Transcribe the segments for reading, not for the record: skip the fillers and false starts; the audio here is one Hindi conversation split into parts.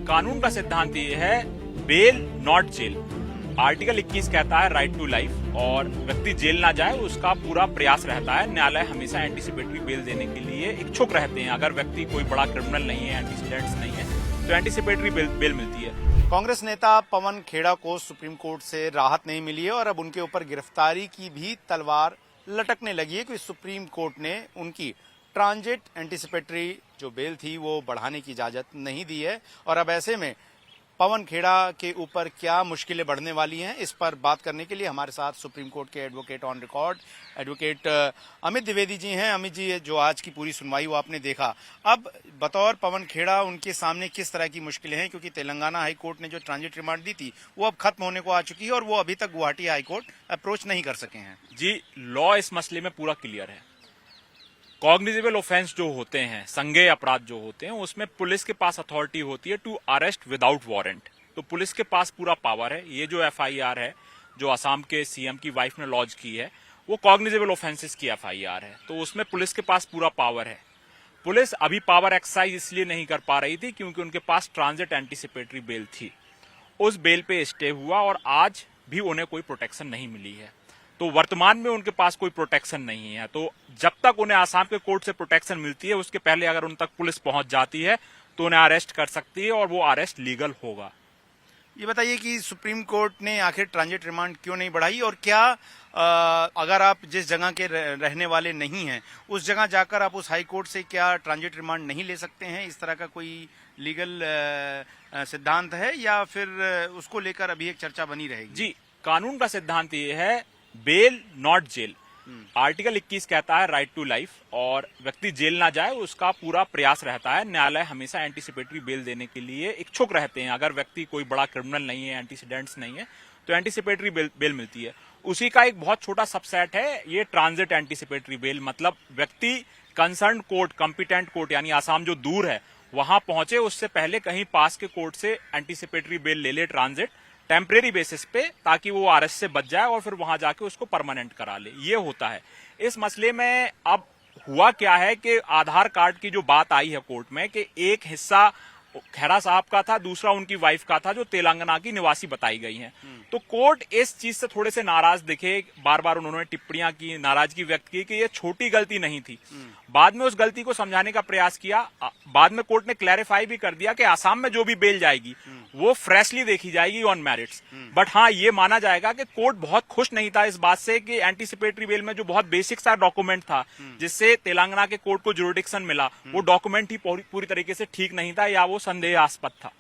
कानून का सिद्धांत ये है बेल नॉट जेल। आर्टिकल 21 कहता है राइट टू लाइफ, और व्यक्ति जेल ना जाए उसका पूरा प्रयास रहता है। न्यायालय हमेशा एंटीसिपेटरी बेल देने के लिए इच्छुक रहते हैं। अगर व्यक्ति कोई बड़ा क्रिमिनल नहीं है, एंटीसीडेंट्स नहीं है, तो एंटीसिपेटरी बेल मिलती है। कांग्रेस नेता पवन खेड़ा को सुप्रीम कोर्ट से राहत नहीं मिली है और अब उनके ऊपर गिरफ्तारी की भी तलवार लटकने लगी है, क्योंकि सुप्रीम कोर्ट ने उनकी ट्रांजिट एंटीसिपेटरी जो बेल थी वो बढ़ाने की इजाजत नहीं दी है। और अब ऐसे में पवन खेड़ा के ऊपर क्या मुश्किलें बढ़ने वाली हैं, इस पर बात करने के लिए हमारे साथ सुप्रीम कोर्ट के advocate on record advocate Amit Dwivedi ji हैं। अमित जी, जो आज की पूरी सुनवाई वो आपने देखा, अब बतौर पवन खेड़ा उनके सामने किस तरह की मुश्किलें हैं, क्योंकि तेलंगाना हाई कोर्ट ने जो ट्रांजिट रिमांड दी थी वो अब खत्म होने को आ चुकी है और वो अभी तक गुवाहाटी हाई कोर्ट अप्रोच नहीं कर सके हैं। जी, लॉ इस मसले में पूरा क्लियर है। कॉग्निजेबल ऑफेंस जो होते हैं, संज्ञेय अपराध जो होते हैं, उसमें पुलिस के पास अथॉरिटी होती है टू अरेस्ट विदाउट वारंट। तो पुलिस के पास पूरा पावर है। ये जो एफआईआर है जो असम के सीएम की वाइफ ने लॉन्च की है, वो कॉग्निजेबल ऑफेंसेस की एफआईआर है, तो उसमें पुलिस के पास पूरा पावर है। पुलिस अभी पावर एक्सरसाइज इसलिए नहीं कर पा रही थी क्योंकि उनके पास ट्रांजिट एंटीसिपेटरी बेल थी। उस बेल पे स्टे हुआ और आज भी उन्हें कोई प्रोटेक्शन नहीं मिली है। तो वर्तमान में उनके पास कोई प्रोटेक्शन नहीं है। तो जब तक उन्हें आसाम के कोर्ट से प्रोटेक्शन मिलती है, उसके पहले अगर उन तक पुलिस पहुंच जाती है तो उन्हें अरेस्ट कर सकती है और वो अरेस्ट लीगल होगा। ये बताइए कि सुप्रीम कोर्ट ने आखिर ट्रांजिट रिमांड क्यों नहीं बढ़ाई, और क्या अगर आप जिस जगह के रहने वाले नहीं हैं उस जगह जाकर आप उस हाई कोर्ट से क्या ट्रांजिट रिमांड नहीं ले सकते हैं? इस तरह का कोई लीगल सिद्धांत है या फिर उसको लेकर अभी एक चर्चा बनी रहेगी? जी, कानून का सिद्धांत ये है बेल नॉट जेल। आर्टिकल 21 कहता है राइट टू लाइफ, और व्यक्ति जेल ना जाए उसका पूरा प्रयास रहता है। न्यायालय हमेशा एंटीसिपेटरी बेल देने के लिए इच्छुक रहते हैं। अगर व्यक्ति कोई बड़ा क्रिमिनल नहीं है, एंटीसीडेंट्स नहीं है, तो एंटीसिपेटरी बेल मिलती है। उसी का एक बहुत छोटा सबसेट है ये ट्रांजिट एंटीसिपेटरी बेल। मतलब व्यक्ति कंसर्न कोर्ट, कॉम्पिटेंट कोर्ट यानी आसाम जो दूर है वहां पहुंचे, उससे पहले कहीं पास के कोर्ट से एंटीसिपेटरी बेल ले ले ट्रांजिट टेम्परेरी बेसिस पे, ताकि वो अरेस्ट से बच जाए और फिर वहां जाके उसको परमानेंट करा ले। ये होता है इस मसले में। अब हुआ क्या है कि आधार कार्ड की जो बात आई है कोर्ट में कि एक हिस्सा खेड़ा साहब का था, दूसरा उनकी वाइफ का था जो तेलंगाना की निवासी बताई गई हैं। तो कोर्ट इस चीज से थोड़े से नाराज दिखे। बार बार उन्होंने टिप्पणियां की, नाराजगी व्यक्त की कि ये छोटी गलती नहीं थी। बाद में उस गलती को समझाने का प्रयास किया। बाद में कोर्ट ने क्लैरिफाई भी कर दिया कि आसाम में जो भी बेल जाएगी वो फ्रेशली देखी जाएगी ऑन मेरिट्स। बट हाँ, ये माना जाएगा कि कोर्ट बहुत खुश नहीं था इस बात से कि एंटीसिपेटरी बेल में जो बहुत बेसिक सा डॉक्यूमेंट था जिससे तेलंगाना के कोर्ट को जुरिडिक्शन मिला, वो डॉक्यूमेंट ही पूरी तरीके से ठीक नहीं था या वो संदेहास्पद था।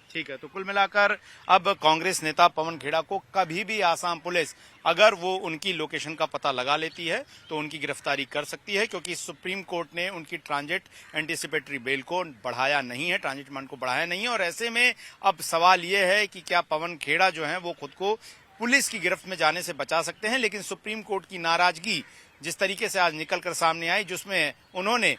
ठीक है, तो कुल मिलाकर अब कांग्रेस नेता पवन खेड़ा को कभी भी आसाम पुलिस अगर वो उनकी लोकेशन का पता लगा लेती है तो उनकी गिरफ्तारी कर सकती है, क्योंकि सुप्रीम कोर्ट ने उनकी ट्रांजिट एंटीसिपेटरी बेल को बढ़ाया नहीं है, ट्रांजिट रिमांड को बढ़ाया नहीं है। और ऐसे में अब सवाल ये है कि क्या पवन खेड़ा जो है वो खुद को पुलिस की गिरफ्त में जाने से बचा सकते हैं। लेकिन सुप्रीम कोर्ट की नाराजगी जिस तरीके से आज निकलकर सामने आई, जिसमें उन्होंने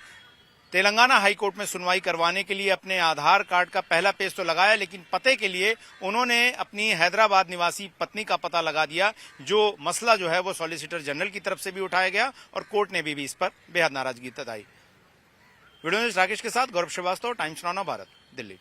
तेलंगाना हाई कोर्ट में सुनवाई करवाने के लिए अपने आधार कार्ड का पहला पेज तो लगाया, लेकिन पते के लिए उन्होंने अपनी हैदराबाद निवासी पत्नी का पता लगा दिया। जो मसला जो है वो सॉलिसिटर जनरल की तरफ से भी उठाया गया और कोर्ट ने भी इस पर बेहद नाराजगी जताई। वीडियो जर्नलिस्ट राकेश के साथ गौरव श्रीवास्तव, टाइम्स नाउ भारत, दिल्ली।